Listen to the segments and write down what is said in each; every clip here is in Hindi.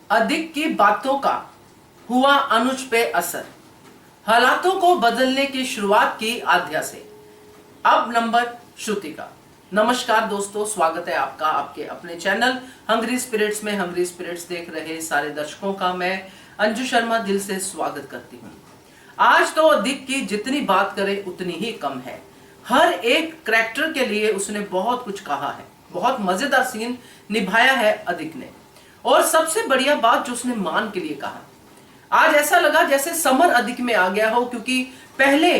अधिक की बातों का हुआ अनुज पे असर, हालातों को बदलने की शुरुआत की आद्या से। अब नंबर श्रुति का। नमस्कार दोस्तों, स्वागत है आपका आपके अपने चैनल हंग्री स्पिरिट्स में। हंग्री स्पिरिट्स देख रहे सारे दर्शकों का मैं अंजू शर्मा दिल से स्वागत करती हूँ। आज तो अधिक की जितनी बात करें उतनी ही कम है। हर एक कैरेक्टर के लिए उसने बहुत कुछ कहा है, बहुत मजेदार सीन निभाया है अधिक ने। और सबसे बढ़िया बात जो उसने मान के लिए कहा, आज ऐसा लगा जैसे समर अधिक में आ गया हो, क्योंकि पहले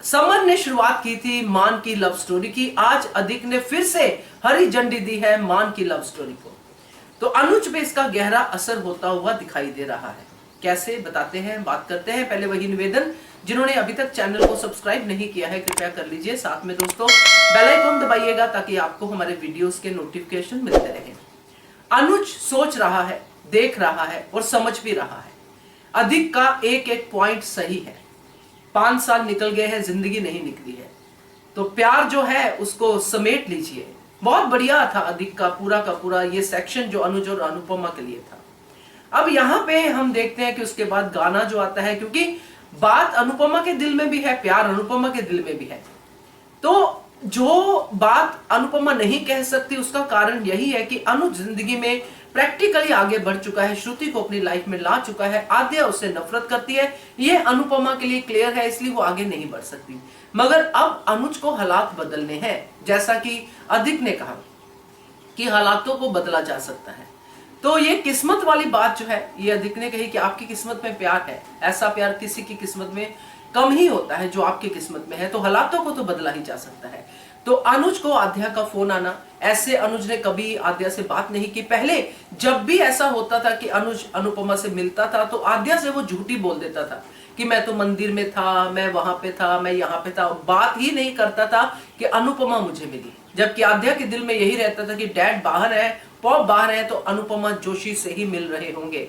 समर ने शुरुआत की थी मान की लव स्टोरी की, आज अधिक ने फिर से हरी झंडी दी है मान की लव स्टोरी को। तो अनुज पे इसका गहरा असर होता हुआ दिखाई दे रहा है। कैसे बताते हैं, बात करते हैं। पहले वही निवेदन, जिन्होंने अभी तक चैनल को सब्सक्राइब नहीं किया है कृपया कर लीजिए। साथ में दोस्तों बेल आइकन दबाइएगा ताकि आपको हमारे वीडियोस के नोटिफिकेशन मिलते रहे। अनुज सोच रहा है, देख रहा है और समझ भी रहा है। अधिक का एक एक पॉइंट सही है। 5 साल निकल गए हैं, जिंदगी नहीं निकली है, तो प्यार जो है उसको समेट लीजिए। बहुत बढ़िया था अधिक का पूरा ये सेक्शन जो अनुज और अनुपमा के लिए था। अब यहाँ पे हम देखते हैं कि उसके बाद गाना जो आता है, क्योंकि बात अनुपमा के दिल में भी है, प्यार अनुपमा के दिल में भी है। तो जो बात अनुपमा नहीं कह सकती उसका कारण यही है कि अनुज जिंदगी में प्रैक्टिकली आगे बढ़ चुका है, श्रुति को अपनी लाइफ में ला चुका है। आद्या उससे नफरत करती है, ये अनुपमा के लिए क्लियर है, इसलिए वो आगे नहीं बढ़ सकती। मगर अब अनुज को हालात बदलने हैं, जैसा कि अधिक ने कहा कि हालातों को बदला जा सकता है। तो ये किस्मत वाली बात जो है, ये अधिक ने कही कि आपकी किस्मत में प्यार है। ऐसा प्यार किसी की किस्मत में कम ही होता है जो आपकी किस्मत में है, तो हालातों को तो बदला ही जा सकता है। तो अनुज को आद्या का फोन आना, ऐसे अनुज ने कभी आद्या से बात नहीं की। पहले जब भी ऐसा होता था कि अनुज अनुपमा से मिलता था तो आद्या से वो झूठी बोल देता था कि मैं तो मंदिर में था, मैं वहां पे था, मैं यहाँ पे था। बात ही नहीं करता था कि अनुपमा मुझे मिली, जबकि आद्या के दिल में यही रहता था कि डैड बाहर है, पॉप बाहर है, तो अनुपमा जोशी से ही मिल रहे होंगे।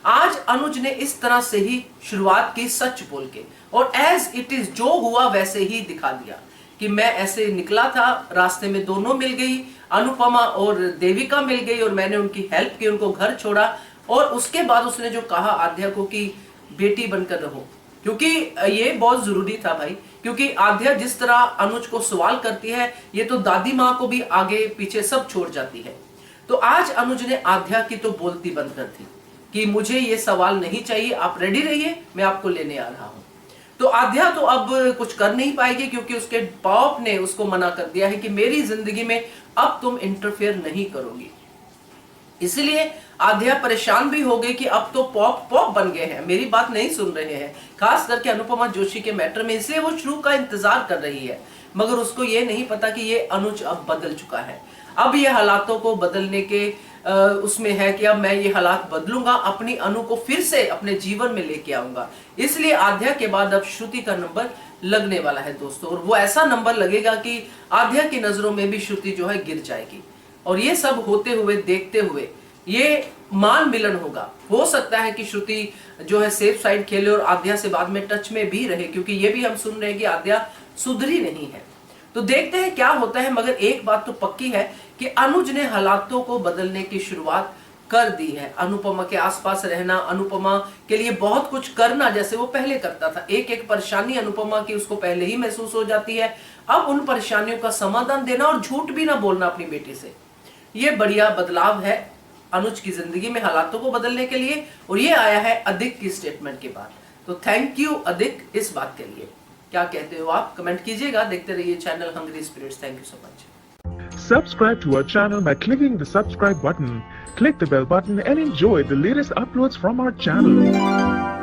आज अनुज ने इस तरह से ही शुरुआत की, सच बोल के, और एज इट इज जो हुआ वैसे ही दिखा दिया कि मैं ऐसे निकला था, रास्ते में दोनों मिल गई, अनुपमा और देविका मिल गई और मैंने उनकी हेल्प की, उनको घर छोड़ा। और उसके बाद उसने जो कहा आद्या को कि बेटी बनकर रहो, क्योंकि ये बहुत जरूरी था भाई। क्योंकि आद्या जिस तरह अनुज को सवाल करती है, ये तो दादी माँ को भी आगे पीछे सब छोड़ जाती है। तो आज अनुज ने आद्या की तो बोलती बंद कर दी कि मुझे ये सवाल नहीं चाहिए, आप रेडी रहिए, मैं आपको लेने आ रहा हूं। तो आद्या तो अब कुछ कर नहीं पाएगी, क्योंकि उसके बाप ने उसको मना कर दिया है कि मेरी जिंदगी में अब तुम इंटरफेयर नहीं करोगी। इसलिए आद्या परेशान भी हो गई कि अब तो पॉप बन गए हैं, मेरी बात नहीं सुन रहे हैं, खास करके अनुपमा जोशी के मैटर में। इसलिए वो शुरू का इंतजार कर रही है, मगर उसको ये नहीं पता कि ये अनुज अब बदल चुका है। अब ये हालातों को बदलने के उसमें है कि अब मैं ये हालात बदलूंगा, अपनी अनु को फिर से अपने जीवन में लेके आऊंगा। इसलिए आद्या के बाद अब श्रुति का नंबर लगने वाला है दोस्तों, और वो ऐसा नंबर लगेगा कि आद्या की नजरों में भी श्रुति जो है गिर जाएगी। और ये सब होते हुए, देखते हुए ये मान मिलन होगा। हो सकता है कि श्रुति जो है सेफ साइड खेले और आद्या से बाद में टच में भी रहे, क्योंकि ये भी हम सुन रहे हैं कि आद्या सुधरी नहीं है। तो देखते हैं क्या होता है। मगर एक बात तो पक्की है कि अनुज ने हालातों को बदलने की शुरुआत कर दी है। अनुपमा के आसपास रहना, अनुपमा के लिए बहुत कुछ करना जैसे वो पहले करता था। एक एक परेशानी अनुपमा की उसको पहले ही महसूस हो जाती है, अब उन परेशानियों का समाधान देना और झूठ भी ना बोलना अपनी बेटी से, ये बढ़िया बदलाव है अनुज की जिंदगी में हालातों को बदलने के लिए। और ये आया है अधिक की स्टेटमेंट के बाद। तो थैंक यू अधिक इस बात के लिए। क्या कहते हो आप, कमेंट कीजिएगा। देखते रहिए channel hungry spirits. Thank you so much. Subscribe to our channel by clicking the subscribe button. Click the bell button and enjoy the latest uploads from our channel.